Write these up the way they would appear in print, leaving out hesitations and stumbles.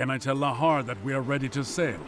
Can I tell Lahar that we are ready to sail?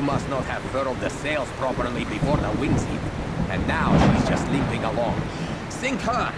must not have furled the sails properly before the winds hit. And now she's just limping along. Sink her!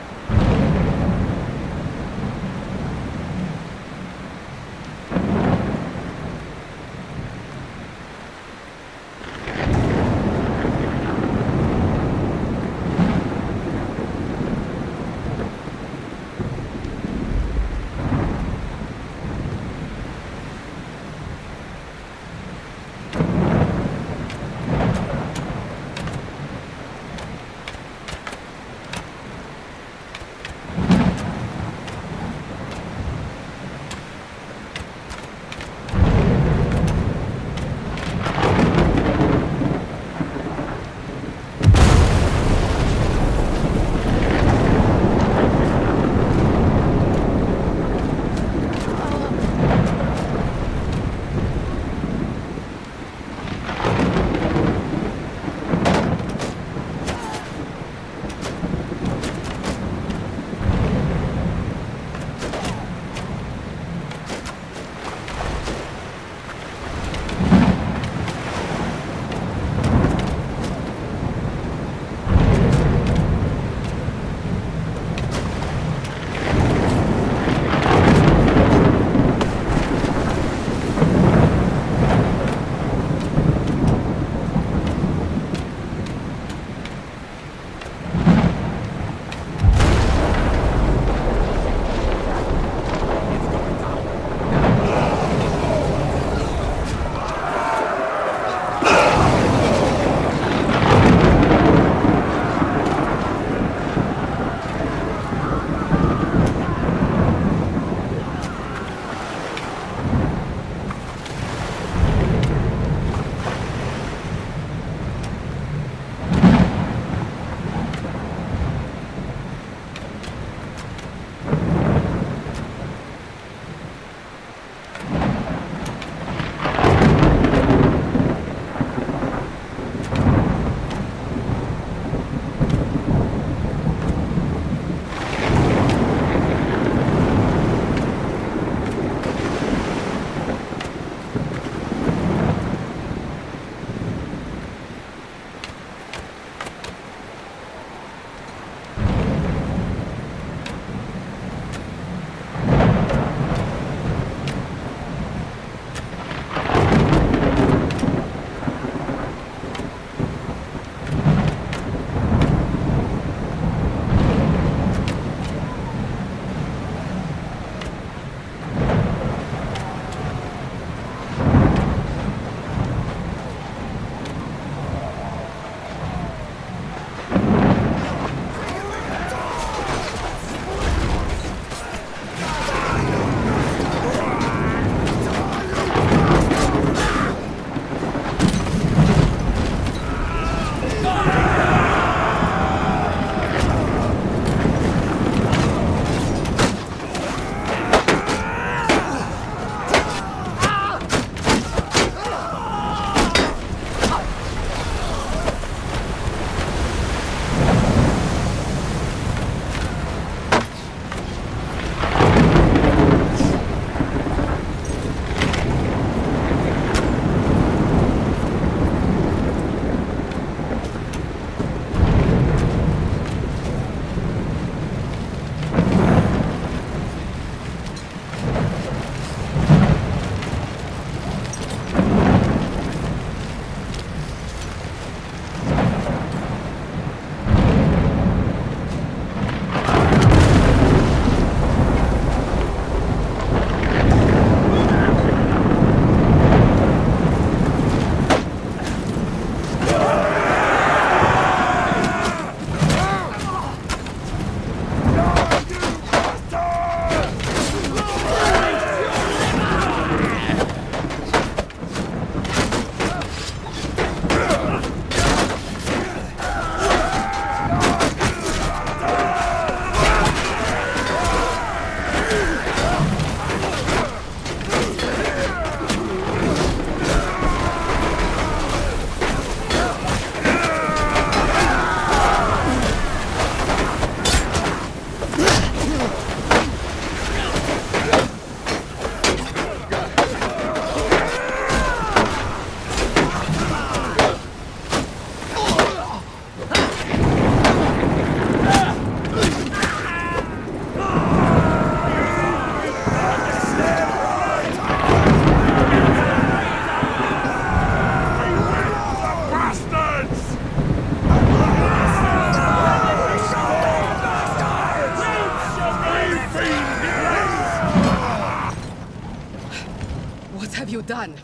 you done?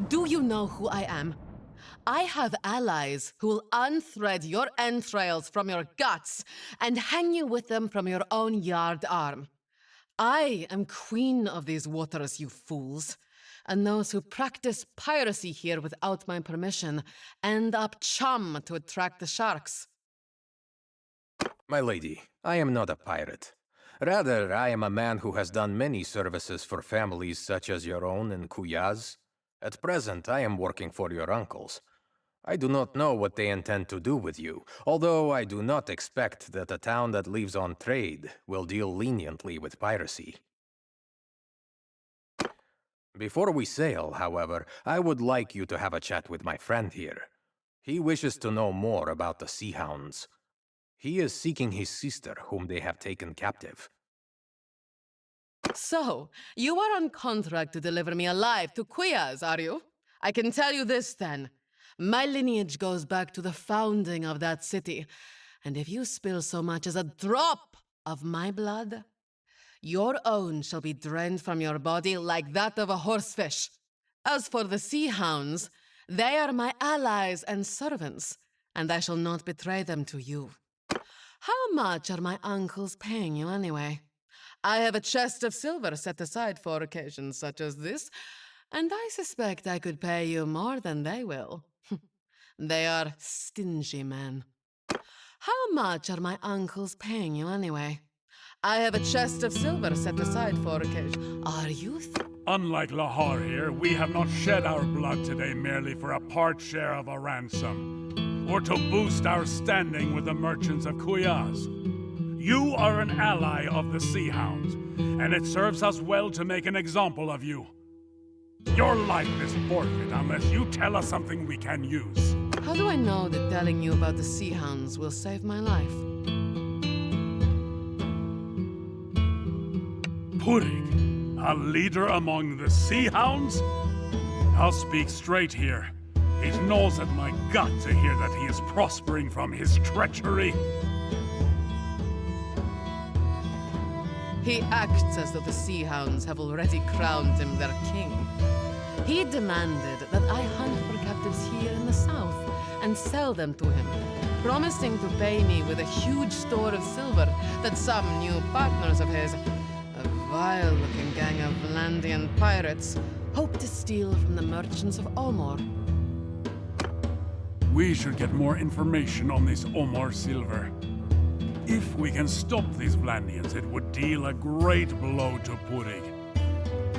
Do you know who I am? I have allies who will unthread your entrails from your guts and hang you with them from your own yard arm. I am queen of these waters, you fools. And those who practice piracy here without my permission end up chum to attract the sharks. My lady, I am not a pirate. Rather, I am a man who has done many services for families such as your own in Kuyaz. At present, I am working for your uncles. I do not know what they intend to do with you, although I do not expect that a town that lives on trade will deal leniently with piracy. Before we sail, however, I would like you to have a chat with my friend here. He wishes to know more about the Sea Hounds. He is seeking his sister, whom they have taken captive. So, you are on contract to deliver me alive to Kuyaz, are you? I can tell you this then. My lineage goes back to the founding of that city, and if you spill so much as a drop of my blood, your own shall be drained from your body like that of a horsefish. As for the Sea Hounds, they are my allies and servants, and I shall not betray them to you. How much are my uncles paying you anyway? I have a chest of silver set aside for occasions such as this, and I suspect I could pay you more than they will. They are stingy men. How much are my uncles paying you anyway? I have a chest of silver set aside for occasion. Are you Unlike Lahar here, we have not shed our blood today merely for a part share of a ransom, or to boost our standing with the merchants of Kuyaz. You are an ally of the Sea Hounds, and it serves us well to make an example of you. Your life is forfeit unless you tell us something we can use. How do I know that telling you about the Sea Hounds will save my life? Purig, a leader among the Sea Hounds? I'll speak straight here. It gnaws at my gut to hear that he is prospering from his treachery. He acts as though the Sea Hounds have already crowned him their king. He demanded that I hunt for captives here in the south and sell them to him, promising to pay me with a huge store of silver that some new partners of his, a vile-looking gang of Valandian pirates, hope to steal from the merchants of Omor. We should get more information on this Omor silver. If we can stop these Vlandians, it would deal a great blow to Purig.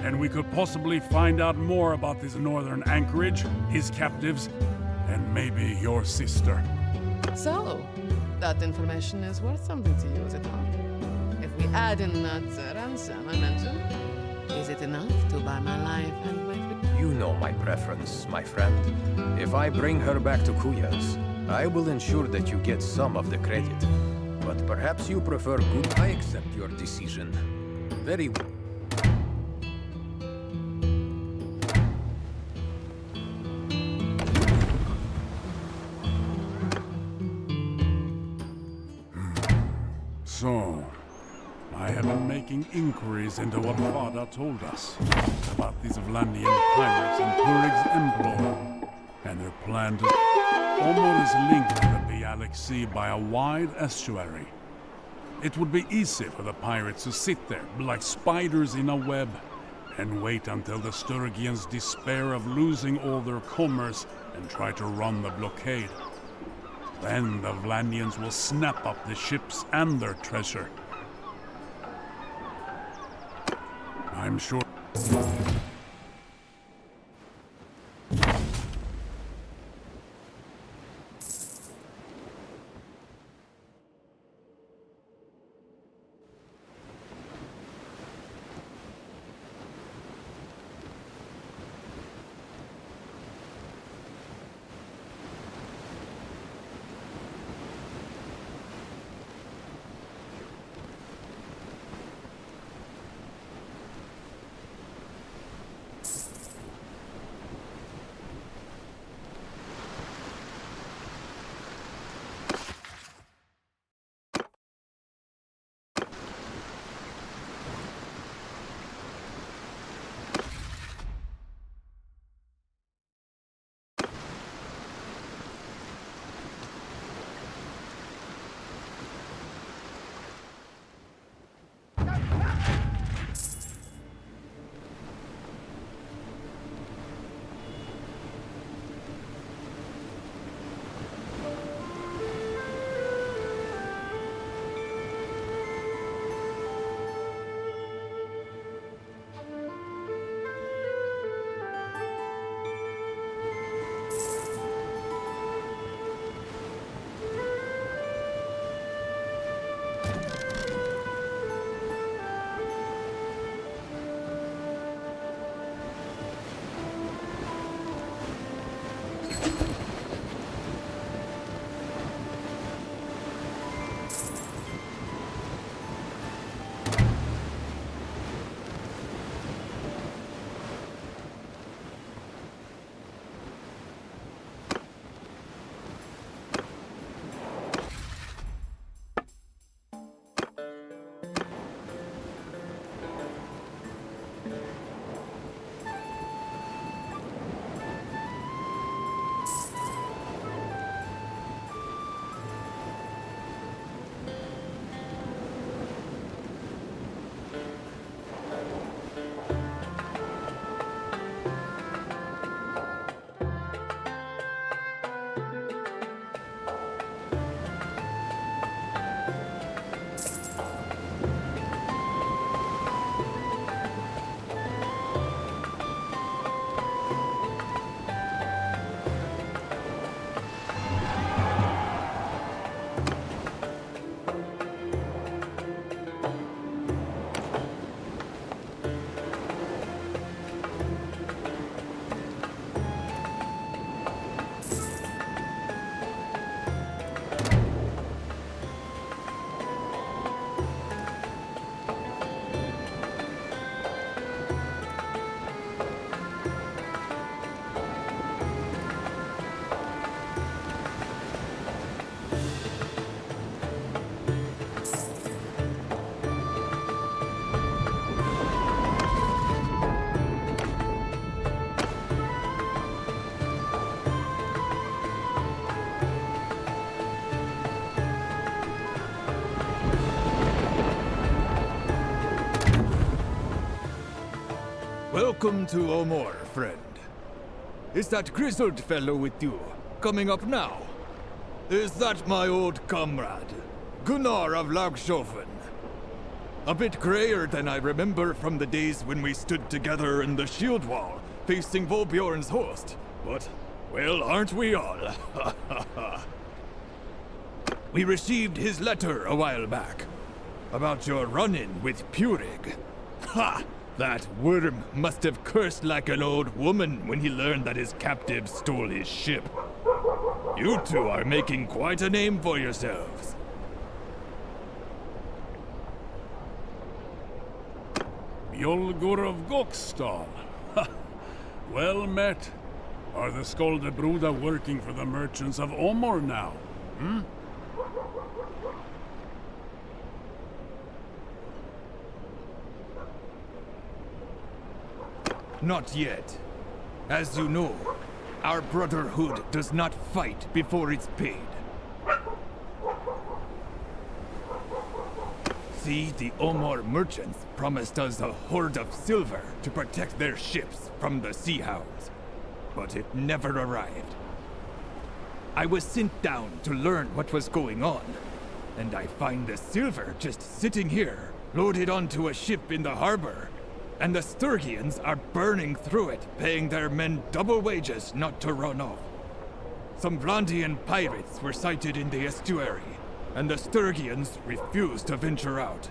And we could possibly find out more about this northern anchorage, his captives, and maybe your sister. So, that information is worth something to you, is it not? If we add in that ransom I mentioned, is it enough to buy my life and my freedom? You know my preference, my friend. If I bring her back to Kuyas, I will ensure that you get some of the credit. But perhaps you prefer good. I accept your decision. Very well. So, I have been making inquiries into what Father told us about these Vlandian pirates in Purig's employ, and their plan to... Omor is linked to the Bialik Sea by a wide estuary. It would be easy for the pirates to sit there, like spiders in a web, and wait until the Sturgians despair of losing all their commerce and try to run the blockade. Then the Vlandians will snap up the ships and their treasure. I'm sure... Welcome to Omor, friend. Is that grizzled fellow with you coming up now? Is that my old comrade, Gunnar of Lagshofen? A bit grayer than I remember from the days when we stood together in the shield wall, facing Volbjorn's host. But, well, aren't we all? We received his letter a while back, about your run-in with Purig. Ha! That worm must have cursed like an old woman when he learned that his captive stole his ship. You two are making quite a name for yourselves. Bjolgur of Gokstal. Well met. Are the Skoldebruda working for the merchants of Omor now? Not yet. As you know, our brotherhood does not fight before it's paid. See, the Omor merchants promised us a hoard of silver to protect their ships from the sea hounds, but it never arrived. I was sent down to learn what was going on, and I find the silver just sitting here, loaded onto a ship in the harbor. And the Sturgians are burning through it, paying their men double wages not to run off. Some Vlandian pirates were sighted in the estuary, and the Sturgians refused to venture out.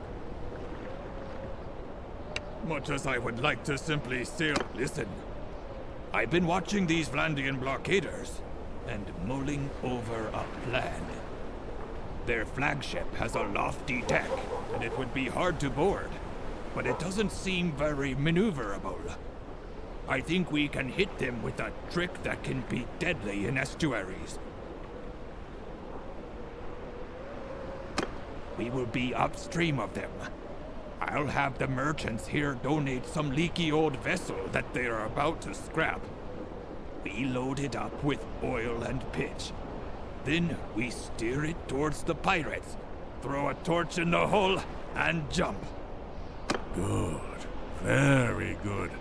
Much as I would like to simply sail... Listen, I've been watching these Vlandian blockaders, and mulling over a plan. Their flagship has a lofty deck, and it would be hard to board. But it doesn't seem very maneuverable. I think we can hit them with a trick that can be deadly in estuaries. We will be upstream of them. I'll have the merchants here donate some leaky old vessel that they are about to scrap. We load it up with oil and pitch. Then we steer it towards the pirates, throw a torch in the hull, and jump. Good. Very good.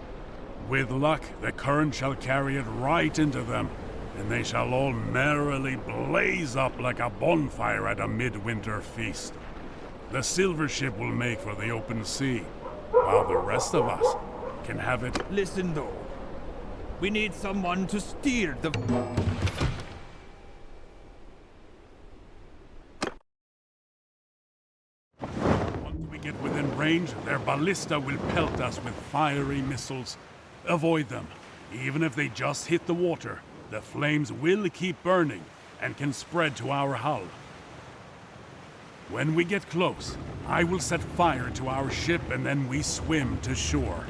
With luck, the current shall carry it right into them, and they shall all merrily blaze up like a bonfire at a midwinter feast. The silver ship will make for the open sea, while the rest of us can have it. Listen though, we need someone to steer the... Get within range, their ballista will pelt us with fiery missiles. Avoid them. Even if they just hit the water, the flames will keep burning and can spread to our hull. When we get close, I will set fire to our ship and then we swim to shore.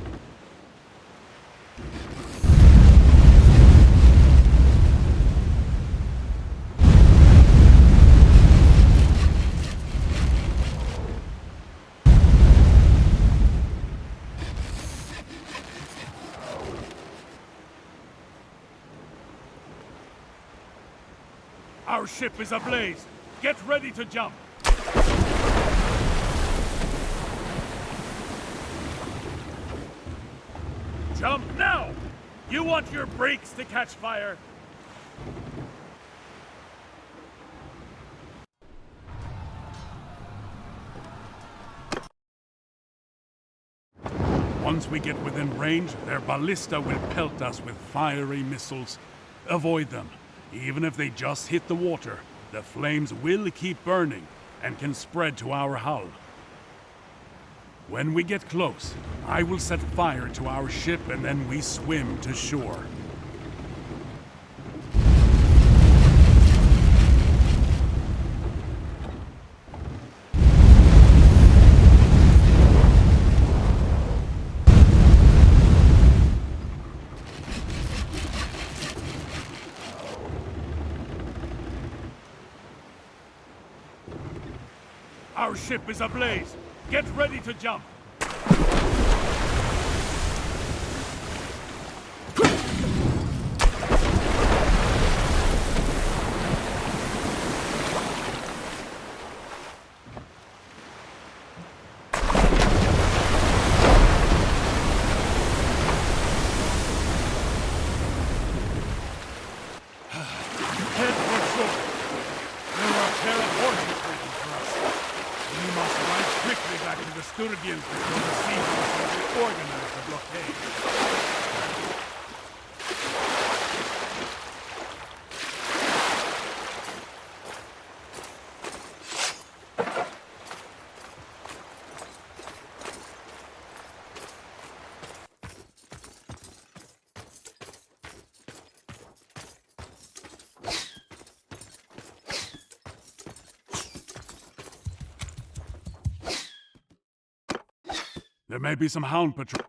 Our ship is ablaze. Get ready to jump. Jump now! You want your brakes to catch fire? Once we get within range, their ballista will pelt us with fiery missiles. Avoid them. Even if they just hit the water, the flames will keep burning and can spread to our hull. When we get close, I will set fire to our ship and then we swim to shore. Our ship is ablaze. Get ready to jump. Head for shore. There are a pair of horses waiting for us. We must ride quickly back to the Sturgians before the sea forces reorganize the blockade. There may be some hound patrol.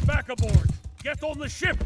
Back aboard! Get on the ship!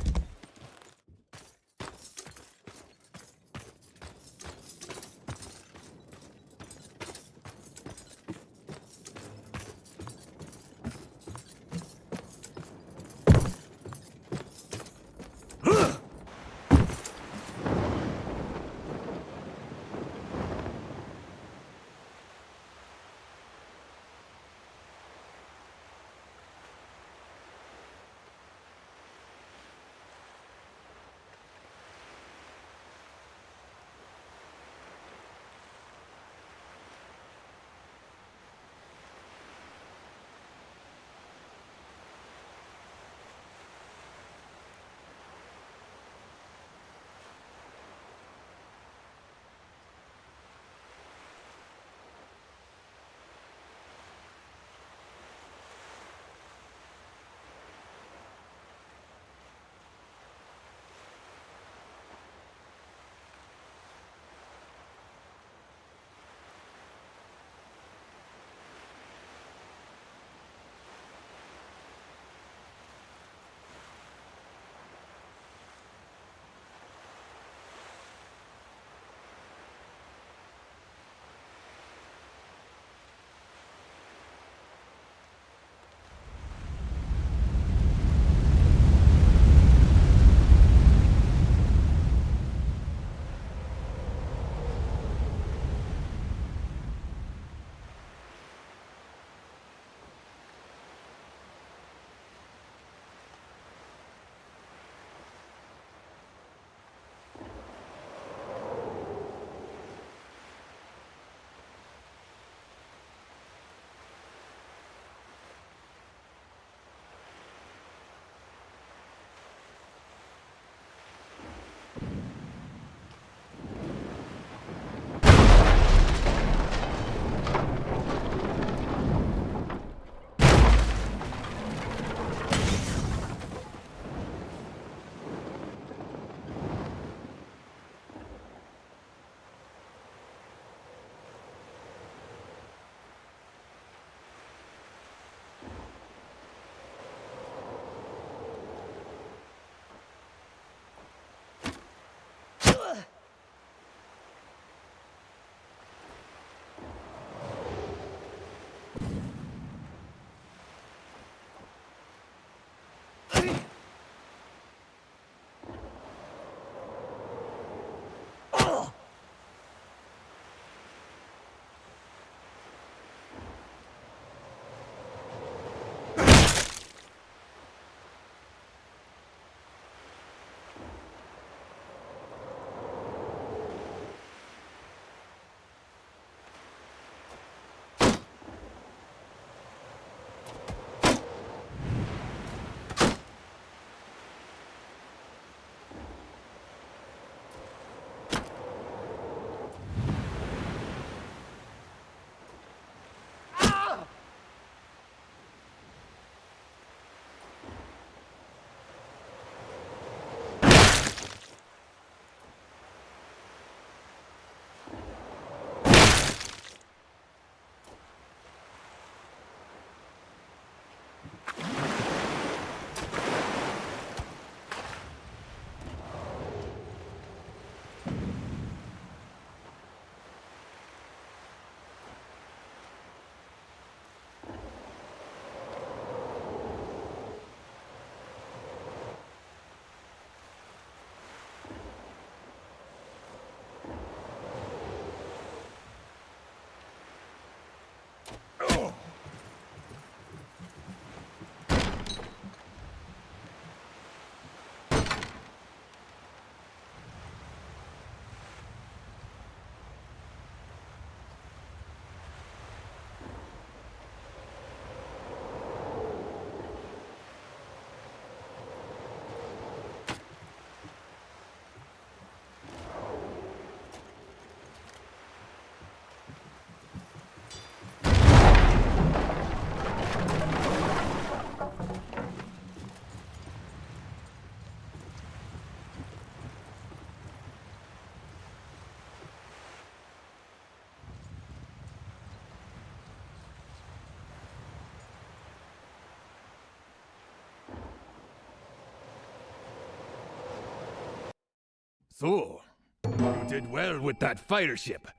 So, you did well with that fire ship.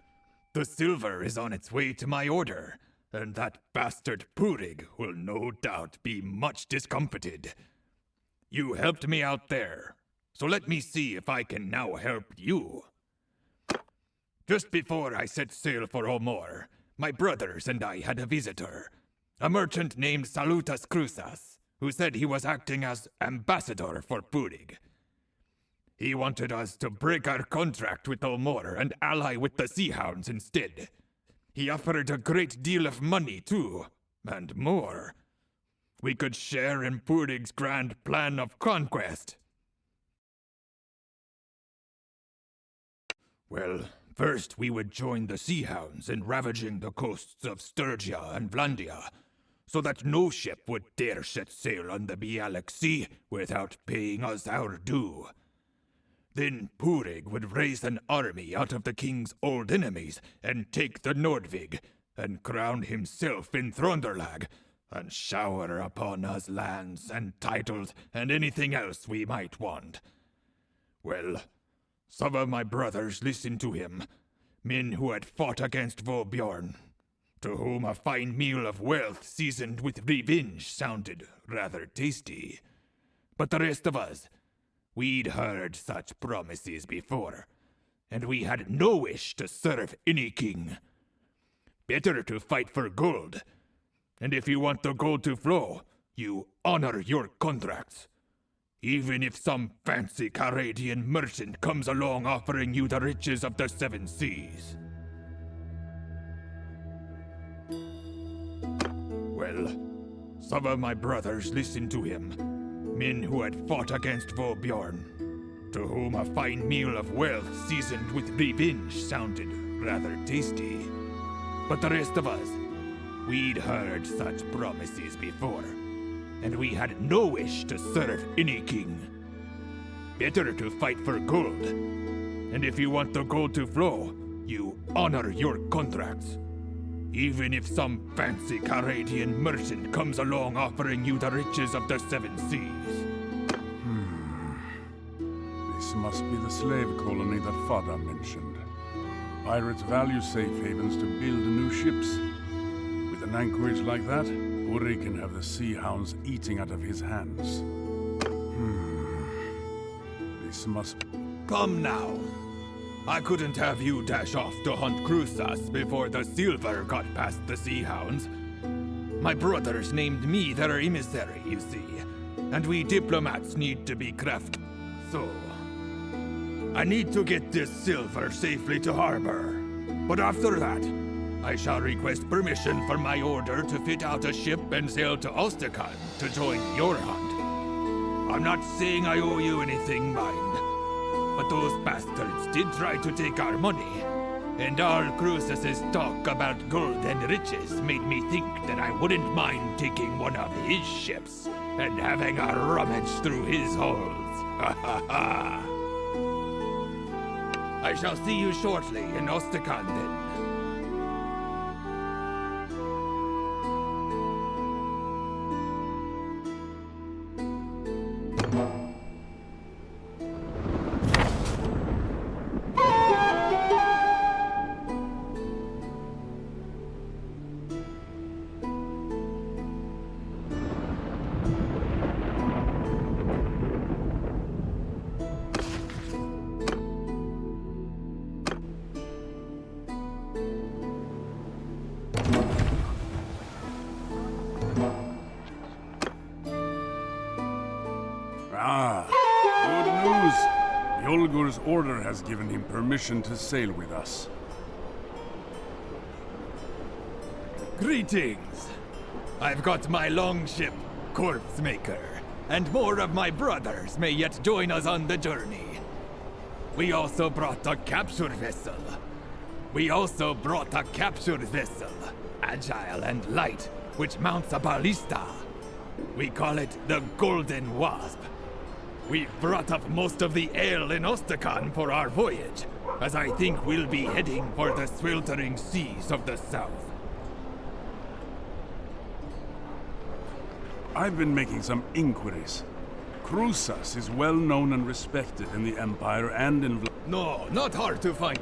The silver is on its way to my order, and that bastard Purig will no doubt be much discomfited. You helped me out there, so let me see if I can now help you. Just before I set sail for Omor, my brothers and I had a visitor, a merchant named Salutas Cruzas, who said he was acting as ambassador for Purig. He wanted us to break our contract with Omor and ally with the Sea Hounds instead. He offered a great deal of money, too, and more. We could share in Purig's grand plan of conquest. Well, first we would join the Sea Hounds in ravaging the coasts of Sturgia and Vlandia, so that no ship would dare set sail on the Bialik Sea without paying us our due. Then Purig would raise an army out of the king's old enemies and take the Nordvig, and crown himself in Thronderlag, and shower upon us lands and titles and anything else we might want. Well, some of my brothers listened to him, men who had fought against Vobjorn, to whom a fine meal of wealth seasoned with revenge sounded rather tasty. But the rest of us, we'd heard such promises before, and we had no wish to serve any king. Better to fight for gold, and if you want the gold to flow, you honor your contracts. Even if some fancy Calradian merchant comes along offering you the riches of the Seven Seas. Well, some of my brothers listened to him, men who had fought against Vobjorn, to whom a fine meal of wealth seasoned with revenge sounded rather tasty. But the rest of us, we'd heard such promises before, and we had no wish to serve any king. Better to fight for gold, and if you want the gold to flow, you honor your contracts. Even if some fancy Calradian merchant comes along offering you the riches of the Seven Seas. This must be the slave colony that Fada mentioned. Pirates value safe havens to build new ships. With an anchorage like that, Purig can have the Sea Hounds eating out of his hands. This must... Come now. I couldn't have you dash off to hunt Cruzas before the silver got past the Sea Hounds. My brothers named me their emissary, you see, and we diplomats need to be crafty. So, I need to get this silver safely to harbor. But after that, I shall request permission from my order to fit out a ship and sail to Ostakan to join your hunt. I'm not saying I owe you anything, mind. But those bastards did try to take our money, and all Cruzas' talk about gold and riches made me think that I wouldn't mind taking one of his ships and having a rummage through his holds. Ha ha ha! I shall see you shortly in Ostakan then. Good news! Yolgur's order has given him permission to sail with us. Greetings! I've got my longship, Corpse Maker, and more of my brothers may yet join us on the journey. We also brought a capture vessel. Agile and light, which mounts a ballista. We call it the Golden Wasp. We've brought up most of the ale in Ostakan for our voyage, as I think we'll be heading for the sweltering seas of the south. I've been making some inquiries. Krusas is well known and respected in the Empire and in No, not hard to find.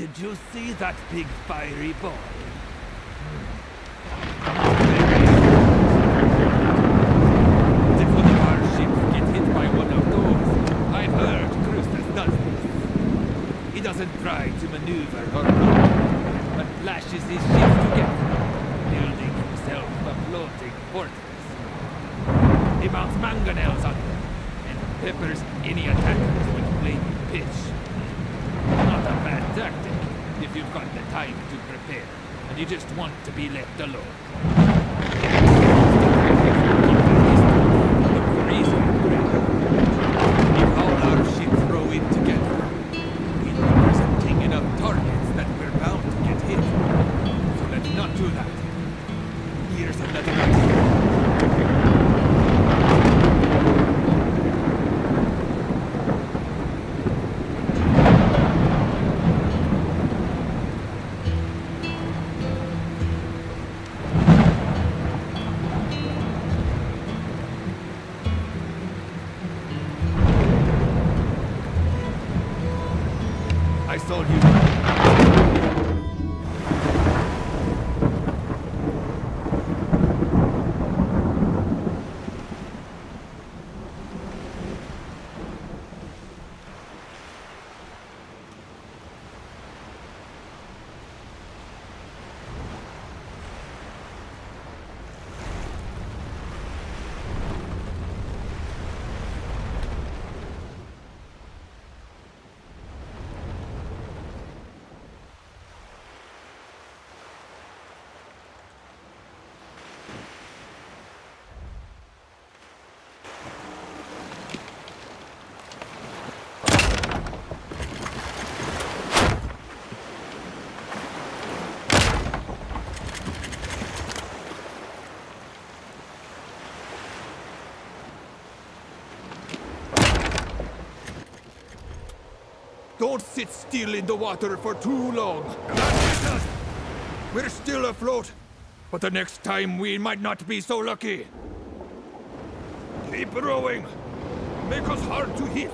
Did you see that big fiery ball? If one of our ships gets hit by one of those, I've heard Crustus does this. He doesn't try to maneuver or run, but lashes his ships together, building himself a floating fortress. He mounts mangonels on them, and peppers any attackers with flaming pitch. Not a bad tactic, if you've got the time to prepare, and you just want to be left alone. Look for easy prey. If all our ships row in together, we'll be presenting enough targets that we're bound to get hit. So let's not do that. Here's another idea. I saw you. Don't sit still in the water for too long. We're still afloat, but the next time we might not be so lucky. Keep rowing. Make us hard to hit.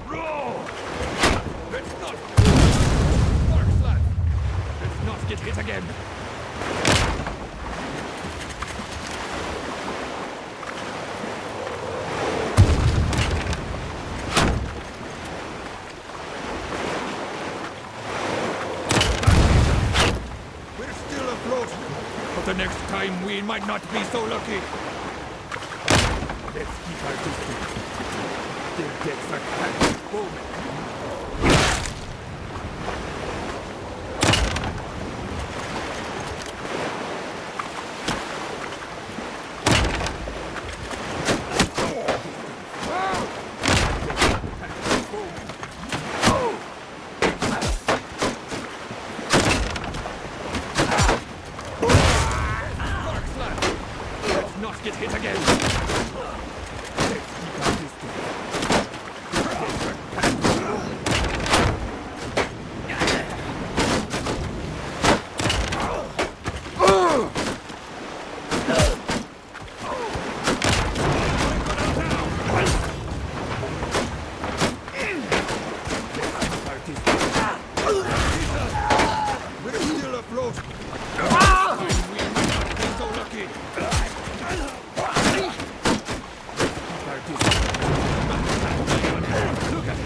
Row! Let's not... Mark slack. Let's not get hit again. But the next time we might not be so lucky. Let's keep our distance. Their decks are packed with bowmen. Not get hit again. Let's keep our distance. We're still afloat. We might not be so lucky. Look at it.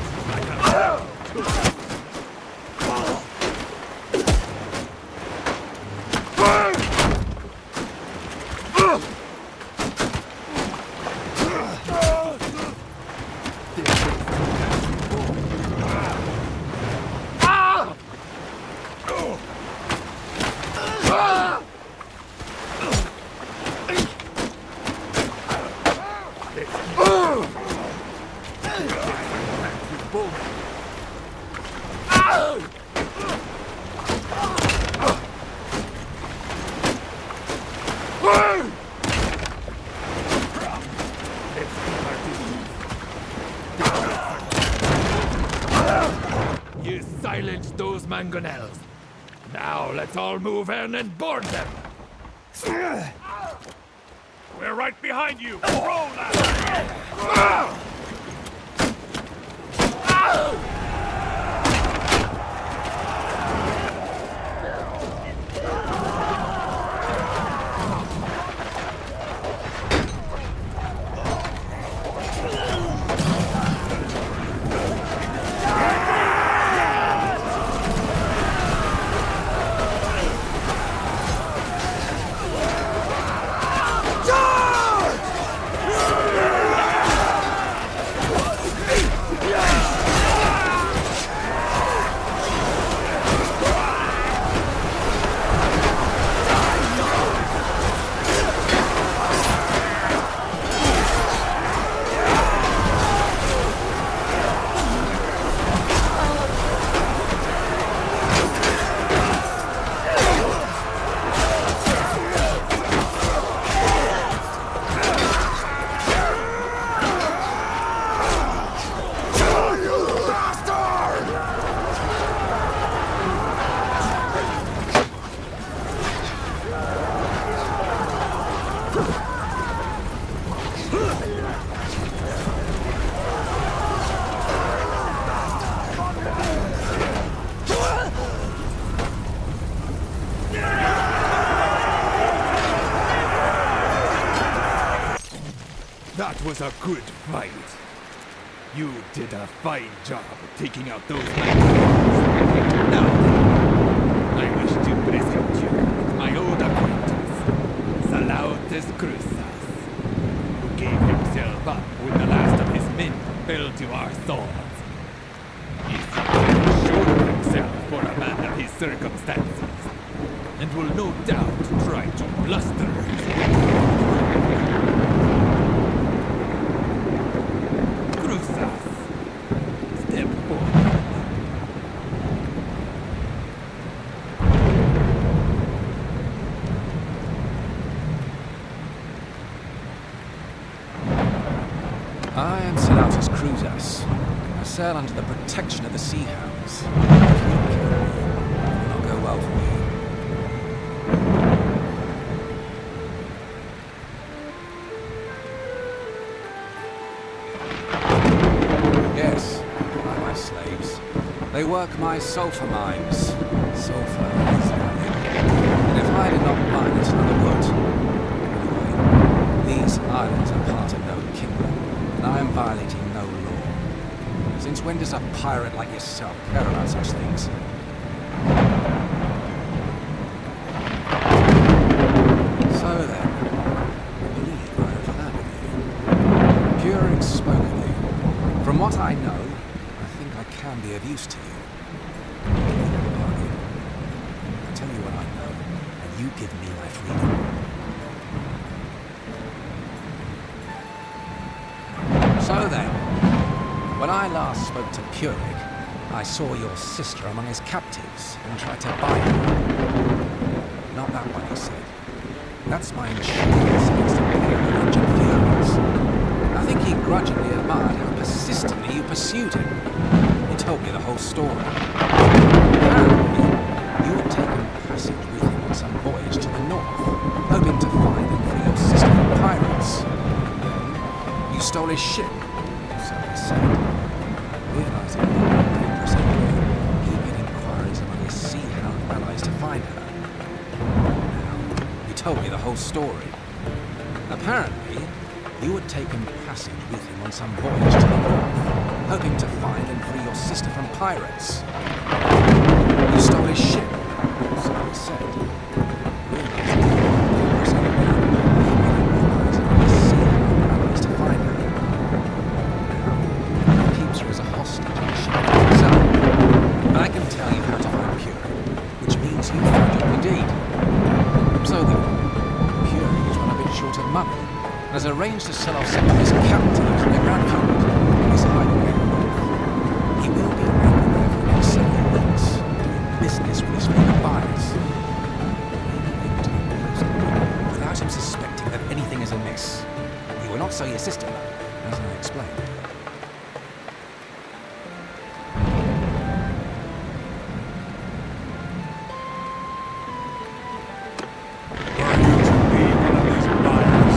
You silenced those mangonels. Now let's all move in and board them. We're right behind you! Roll that! That was a good fight. You did a fine job taking out those men. Now, I wish to present you with my old acquaintance, Salautes Cruzas, who gave himself up when the last of his men fell to our swords. He seems sure of himself for a man of his circumstances, and will no doubt try to bluster his way. Step forward. I am Salautes Cruzas. I sail under the protection of the Sea Hounds. If you kill me, it will not go well for me. Yes, by my slaves. They work my sulfur mines. Sulfur is valuable. And if I did not mine it, another would. Anyway, these islands are part of no kingdom, and I am violating no law. Since when does a pirate like yourself care about such things? So then, I believe I have landed you. Pure spoke of you. From what I know, I think I can be of use to you. I tell you what I know, and you give me my freedom. So then, when I last spoke to Purig, I saw your sister among his captives and tried to buy her. Not that one, he said. That's my insurance against a pair of injured furies. I think he grudgingly admired how persistently you pursued him. He told me the whole story. Apparently, you had taken passage with him on some voyage to the north, hoping to find and free your sister from pirates. Then, you stole his ship, so he said. Realizing how dangerous it was, he made inquiries among his sea hound allies to find her. Now, he told me the whole story. Apparently, you had taken passage with him on some voyage to the north, hoping to find and free your sister from pirates. You stole his ship, so he said. Realizing how dangerous it was, he made inquiries among his sea hound allies to find her. Now, he keeps her as a hostage on the ship to himself. But I can tell you how to find Puri, which means you found her indeed. So then, Puri is run a bit short of money, has arranged to sell off some of his captives in the Grand Fleet. He's hiding in the north. He will be around there for the next several weeks, doing business with his favorite buyers. Maybe to him without him suspecting that anything is amiss. He will not sell your sister, though, as I explained. Were you to be one of these buyers?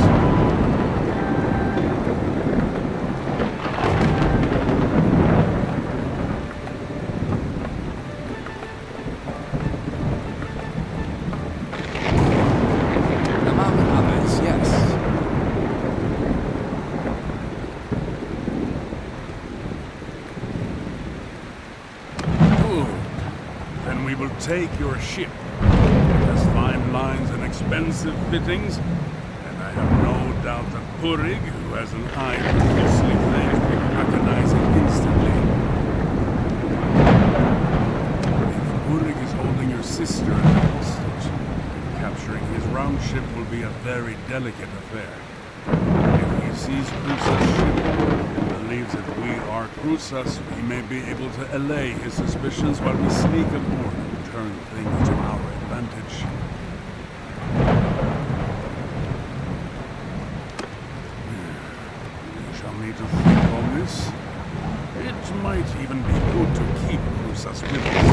take your ship. It has fine lines and expensive fittings, and I have no doubt that Purig, who has an eye for costly things, will recognize it instantly. If Purig is holding your sister as a hostage, capturing his round ship will be a very delicate affair. If he sees Crusa's ship and believes that we are Crusas, he may be able to allay his suspicions while we sneak aboard and turn things to our advantage. We shall need to think on this. It might even be good to keep Crusas with us.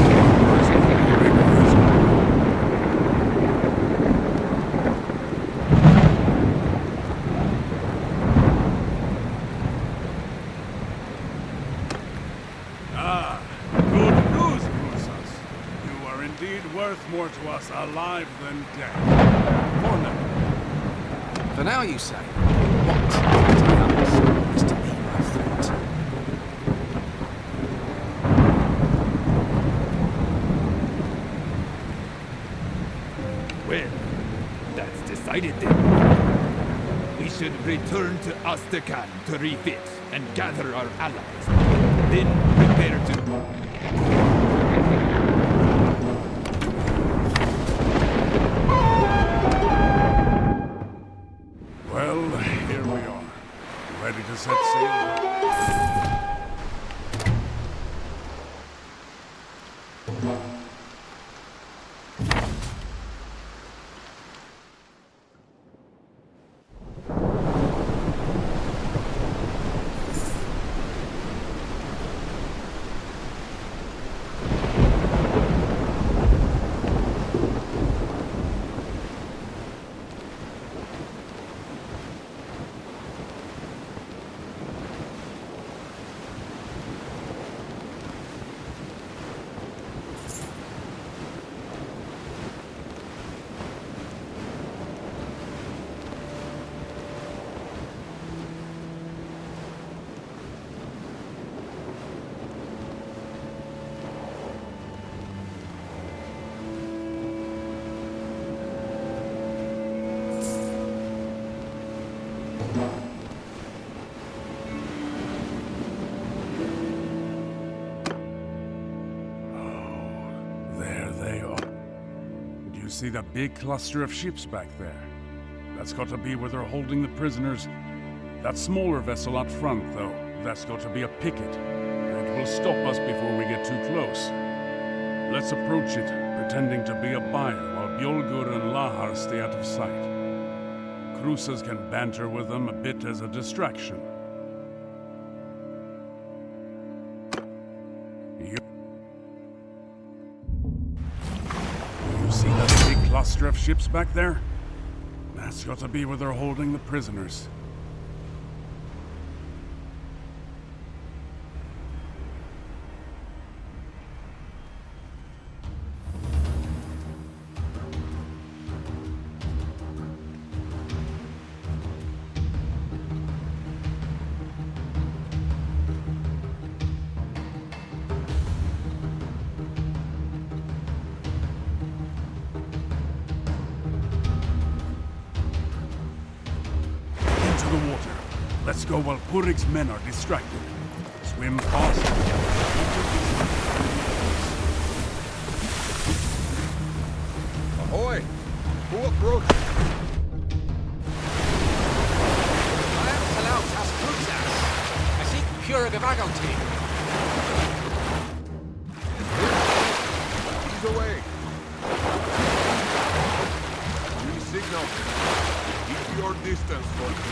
Worth more to us alive than dead. For now. For now, you say? What else is to be my thought? Well, that's decided then. We should return to Astrakhan to refit and gather our allies. Then prepare to... Well, here we are. Ready to set sail? See that big cluster of ships back there? That's got to be where they're holding the prisoners. That smaller vessel out front, though, that's got to be a picket. It will stop us before we get too close. Let's approach it, pretending to be a buyer, while Bjolgur and Lahar stay out of sight. Crusas can banter with them a bit as a distraction. Cluster of ships back there? That's got to be where they're holding the prisoners. Let's go while Purig's men are distracted. Swim fast. Ahoy! Who approached? I am Talau Tas Cruzas. I seek Purig of Agontine. He's away. We signal. Keep your distance from him.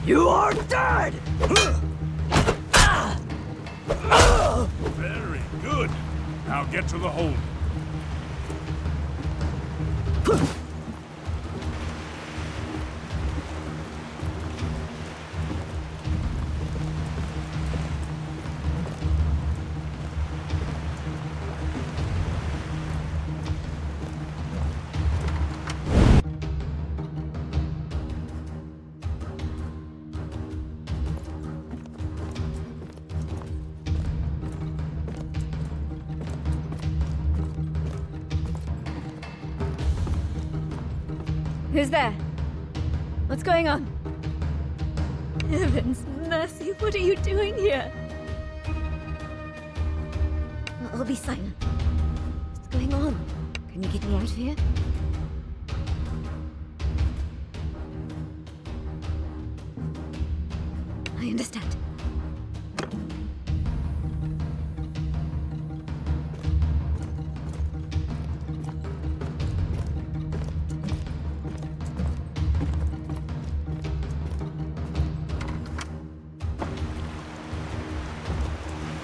You are dead! Very good. Now get to the hold. Who's there? What's going on? Heavens mercy, what are you doing here? I'll be silent. What's going on? Can you get me out of here? I understand.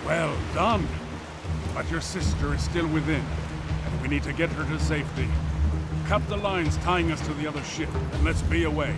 Well done. But your sister is still within, and we need to get her to safety. Cut the lines tying us to the other ship, and let's be away.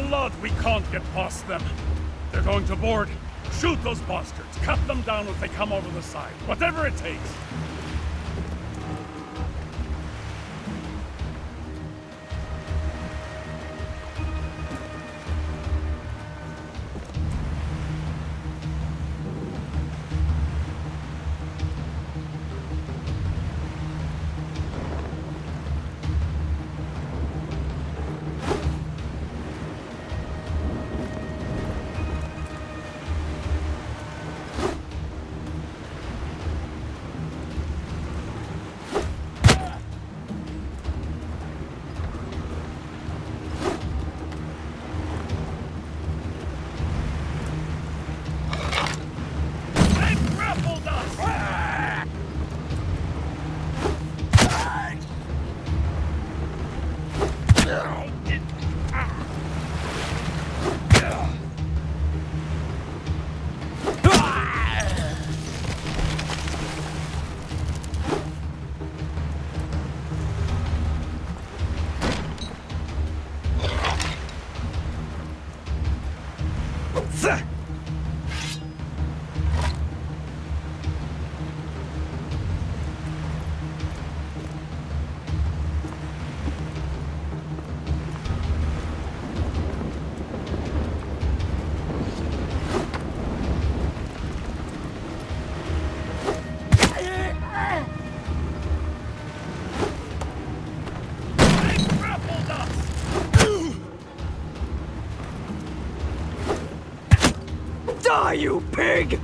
blood, we can't get past them. They're going to board. Shoot those bastards. Cut them down if they come over the side. Whatever it takes. Die, you pig!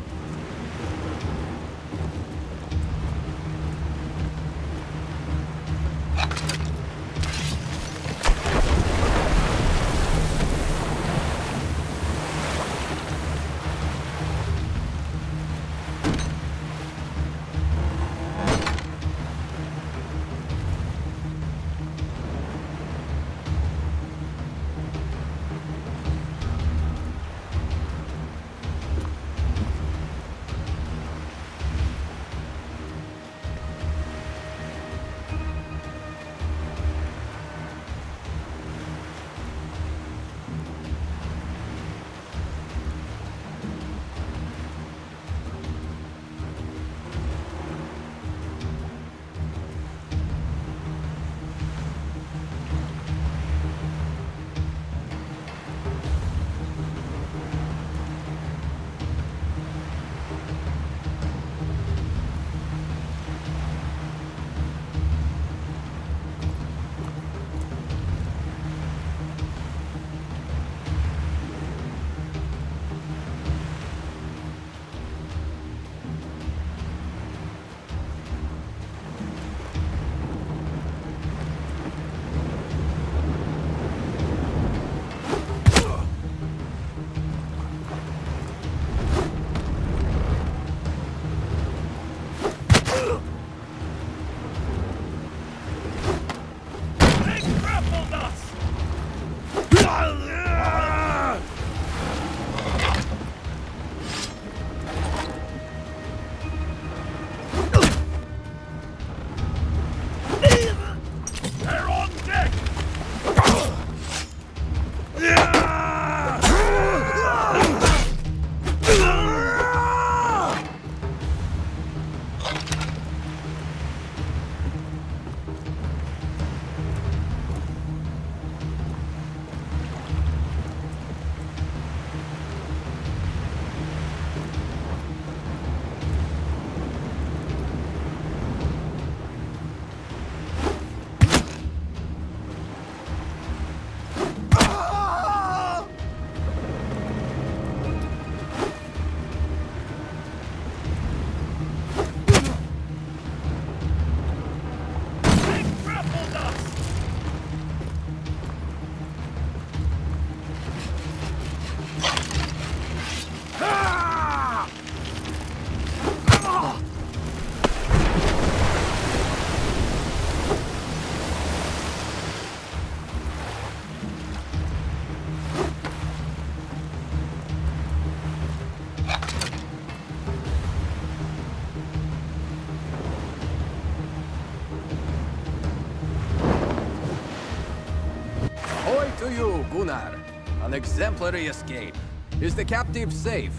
To you, Gunnar. An exemplary escape. Is the captive safe?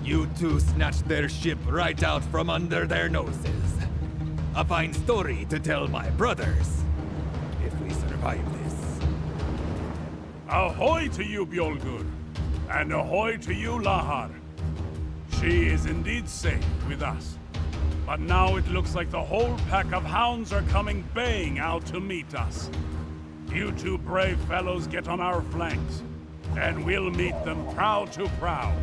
You two snatched their ship right out from under their noses. A fine story to tell my brothers. If we survive this. Ahoy to you, Bjolgur! And ahoy to you, Lahar! She is indeed safe with us. But now it looks like the whole pack of hounds are coming baying out to meet us. You two brave fellows get on our flanks, and we'll meet them prow to prow.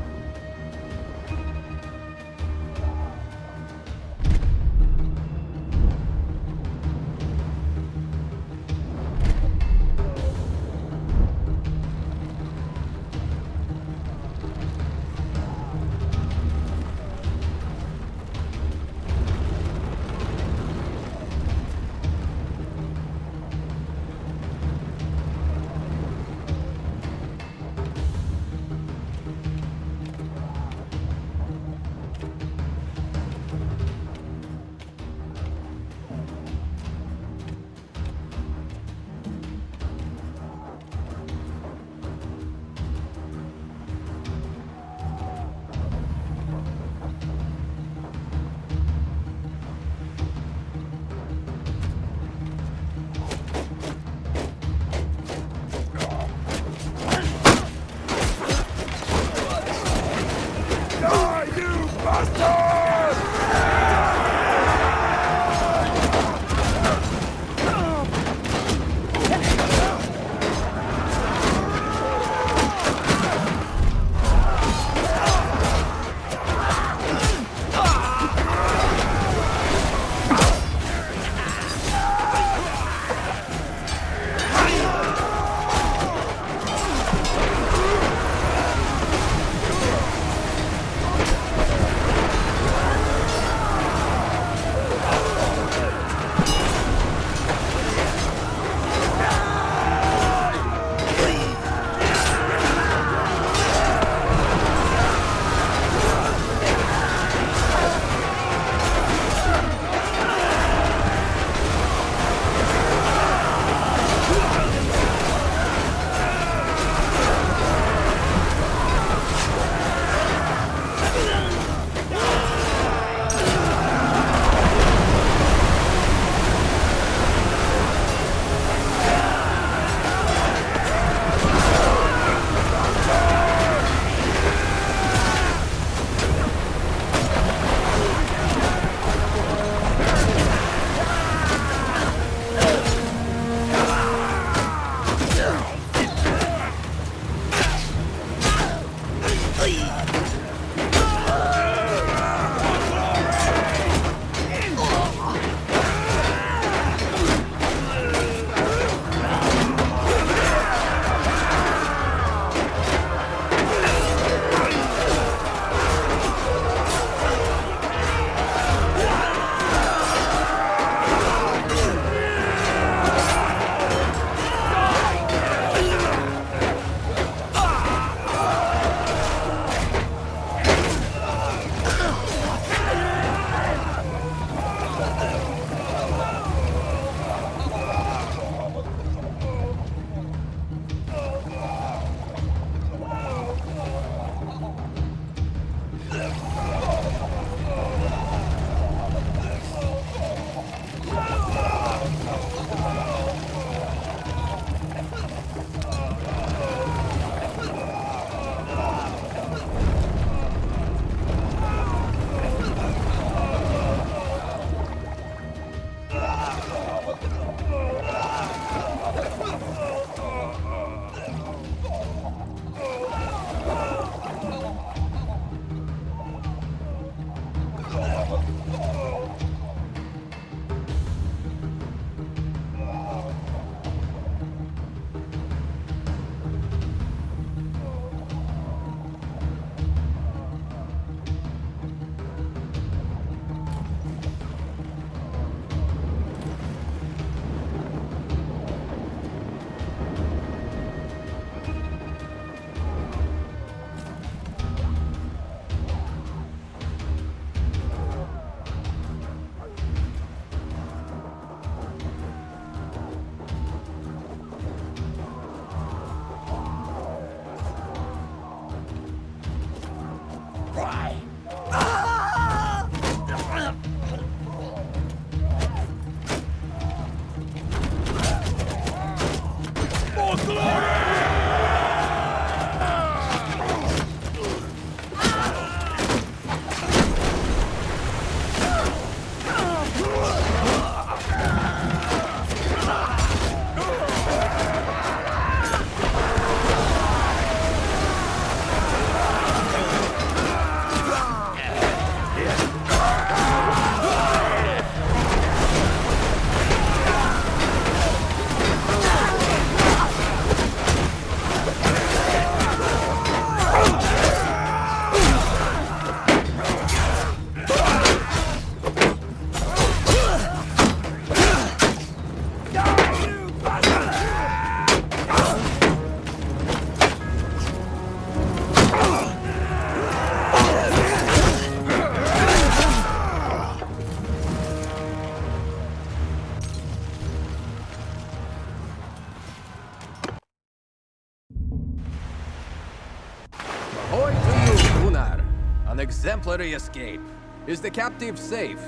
Templary escape? Is the captive safe?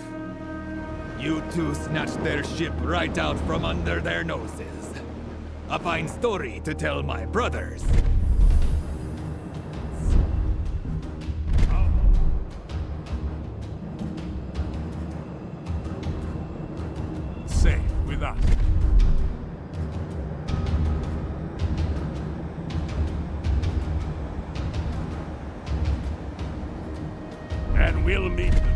You two snatched their ship right out from under their noses. A fine story to tell my brothers. Safe with us. And we'll meet them.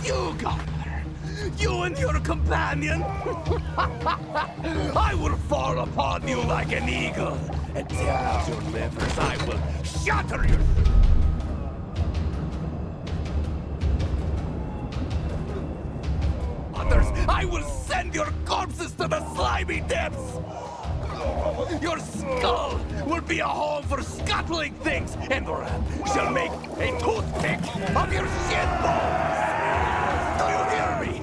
You, Governor! You and your companion! I will fall upon you like an eagle and tear out your livers. I will shatter your... Others, I will send your corpses to the slimy depths! Your skull will be a home for scuttling things, and Ram shall make a toothpick of your shin bones! Do you hear me?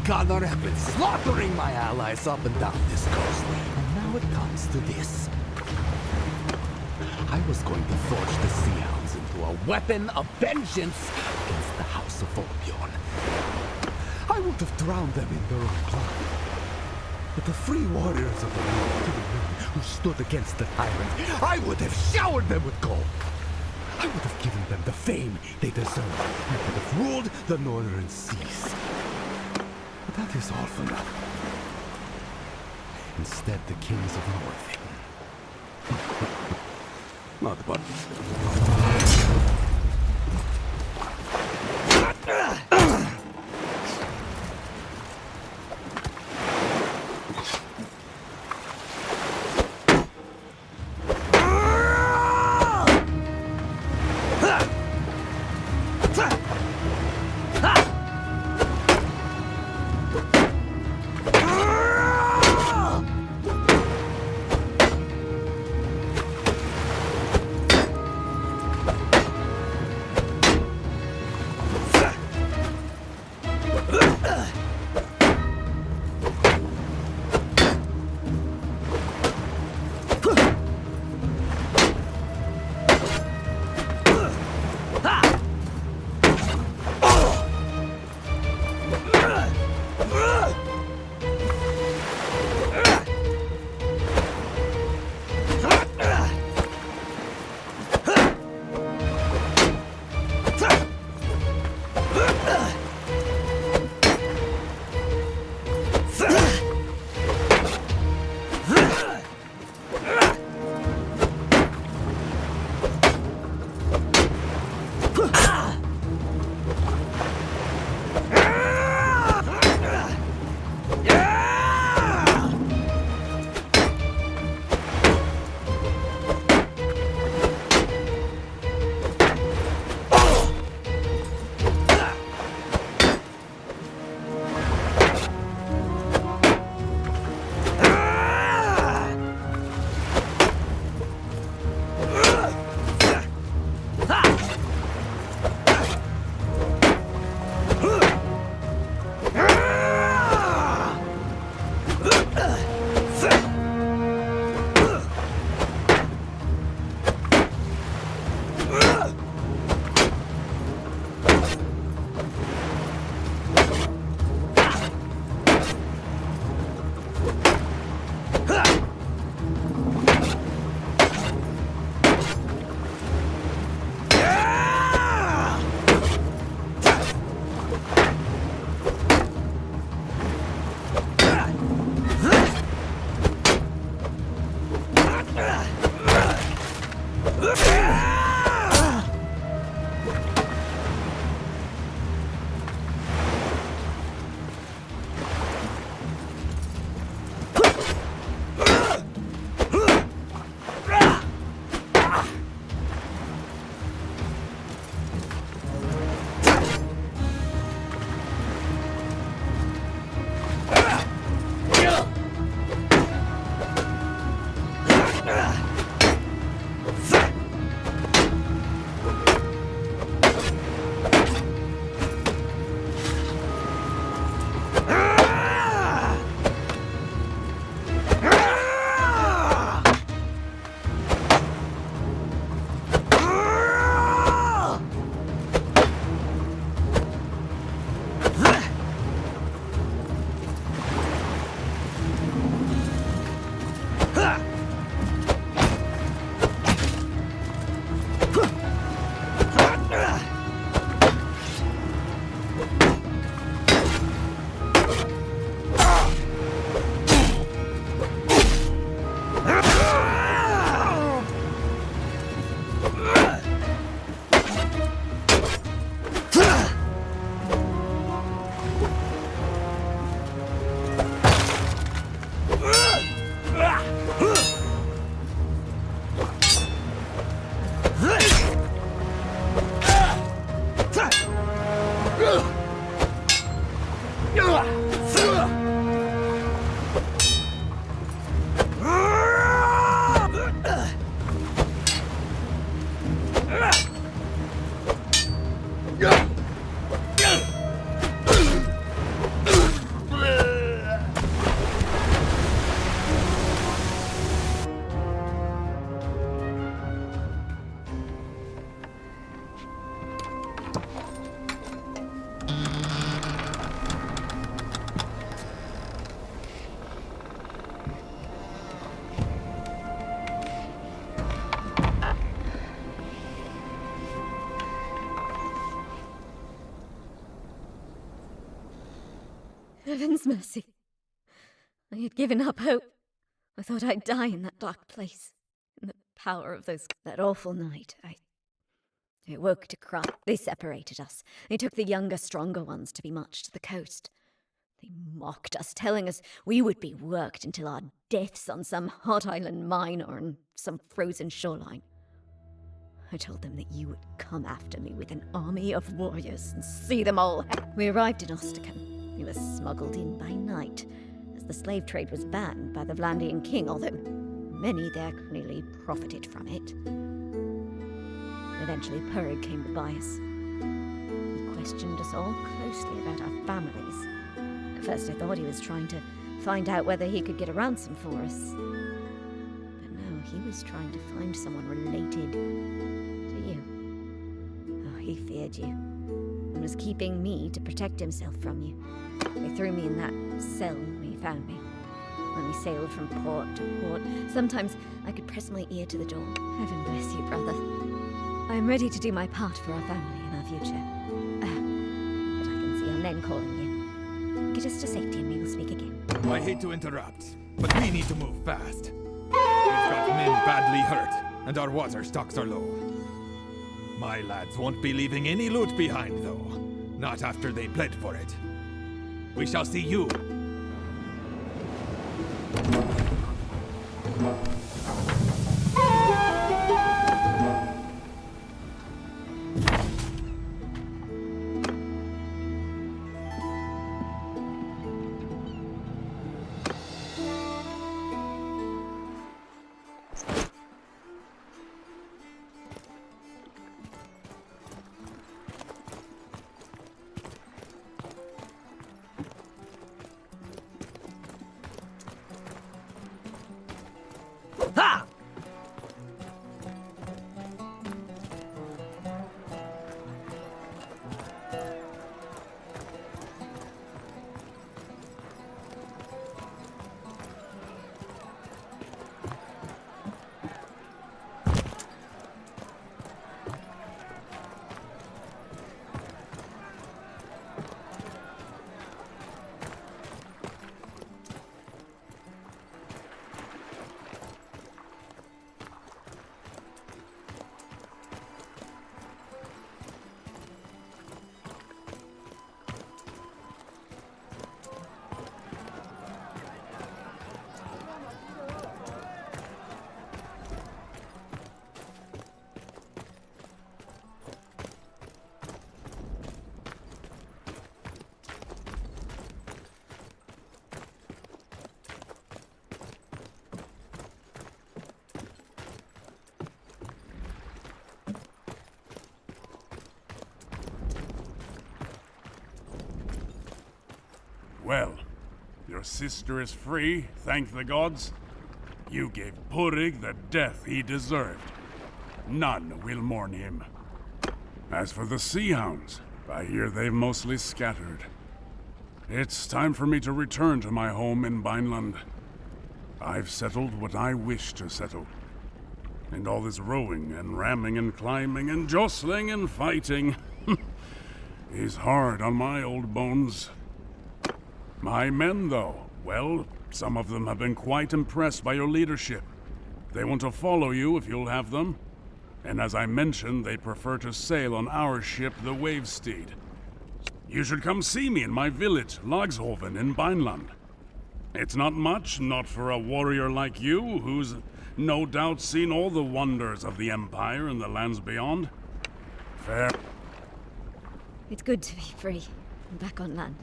Gunnar have been slaughtering my allies up and down this coast. And now it comes to this. I was going to forge the Sea Hounds into a weapon of vengeance against the House of Olbjorn. I would have drowned them in their own blood. But the free warriors of the North who stood against the tyrant, I would have showered them with gold. I would have given them the fame they deserved. I would have ruled the northern seas. But that is all for now. Instead, the kings of North. Not buttons. Heaven's mercy. I had given up hope. I thought I'd die in that dark place. In the power of that awful night, I woke to cry. They separated us. They took the younger, stronger ones to be marched to the coast. They mocked us, telling us we would be worked until our deaths on some hot island mine or on some frozen shoreline. I told them that you would come after me with an army of warriors and see them all. We arrived in Ostracan. We were smuggled in by night, as the slave trade was banned by the Vlandian king, although many there clearly profited from it. Eventually, Purig came to buy us. He questioned us all closely about our families. At first I thought he was trying to find out whether he could get a ransom for us. But no, he was trying to find someone related to you. Oh, he feared you, and was keeping me to protect himself from you. They threw me in that cell when he found me. When we sailed from port to port, sometimes I could press my ear to the door. Heaven bless you, brother. I am ready to do my part for our family and our future. But I can see our men calling you. Get us to safety and we will speak again. I hate to interrupt, but we need to move fast. We've got men badly hurt, and our water stocks are low. My lads won't be leaving any loot behind, though. Not after they bled for it. We shall see you. Well, your sister is free, thank the gods. You gave Purig the death he deserved. None will mourn him. As for the Sea Hounds, I hear they've mostly scattered. It's time for me to return to my home in Vineland. I've settled what I wish to settle. And all this rowing and ramming and climbing and jostling and fighting is hard on my old bones. My men, though, well, some of them have been quite impressed by your leadership. They want to follow you if you'll have them. And as I mentioned, they prefer to sail on our ship, the Wavesteed. You should come see me in my village, Lagshoven, in Vineland. It's not much, not for a warrior like you, who's no doubt seen all the wonders of the Empire and the lands beyond. Fair. It's good to be free and back on land.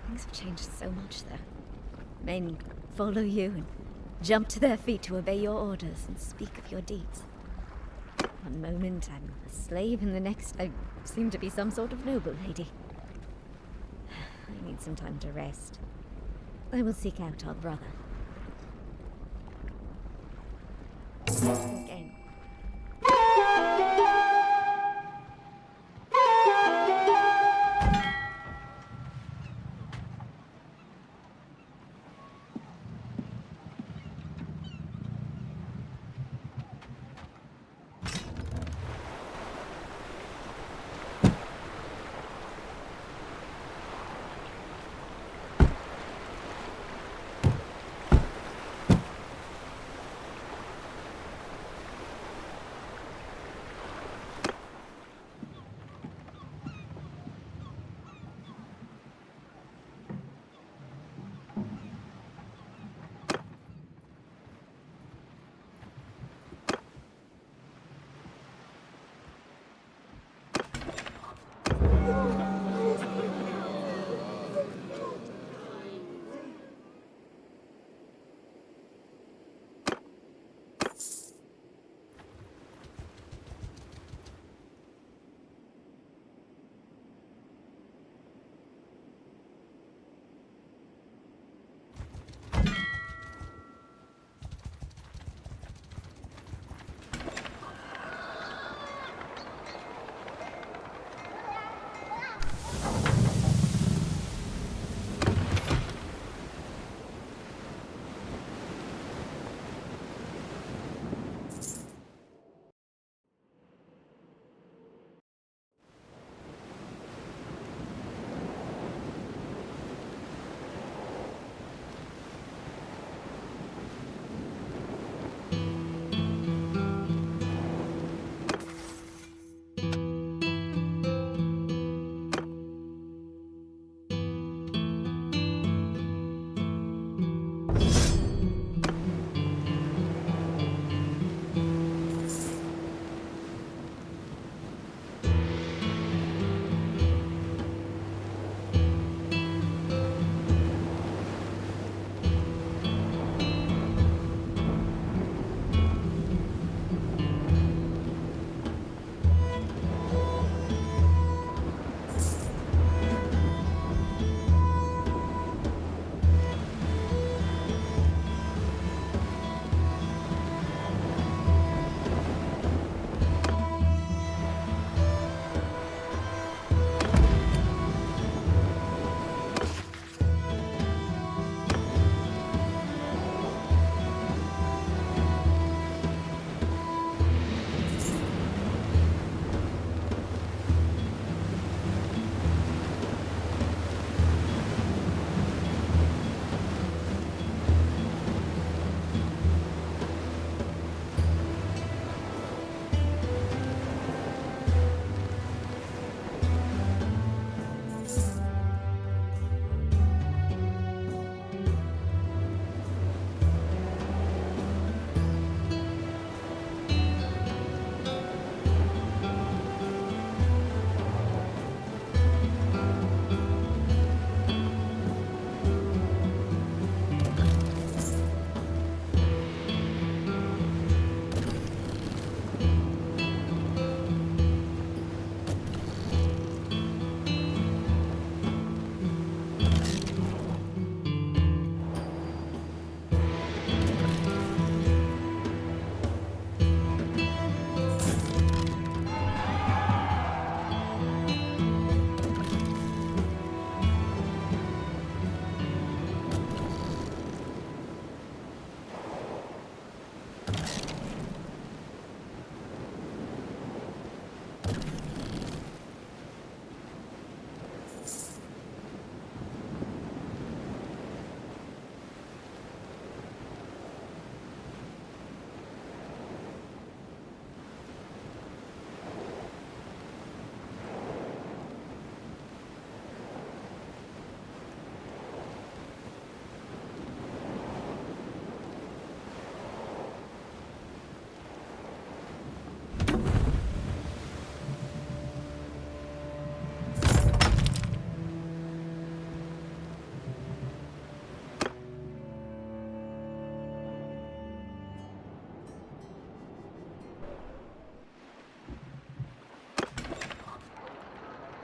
Things have changed so much there. Men follow you and jump to their feet to obey your orders and speak of your deeds. One moment I'm a slave, and the next I seem to be some sort of noble lady. I need some time to rest. I will seek out our brother.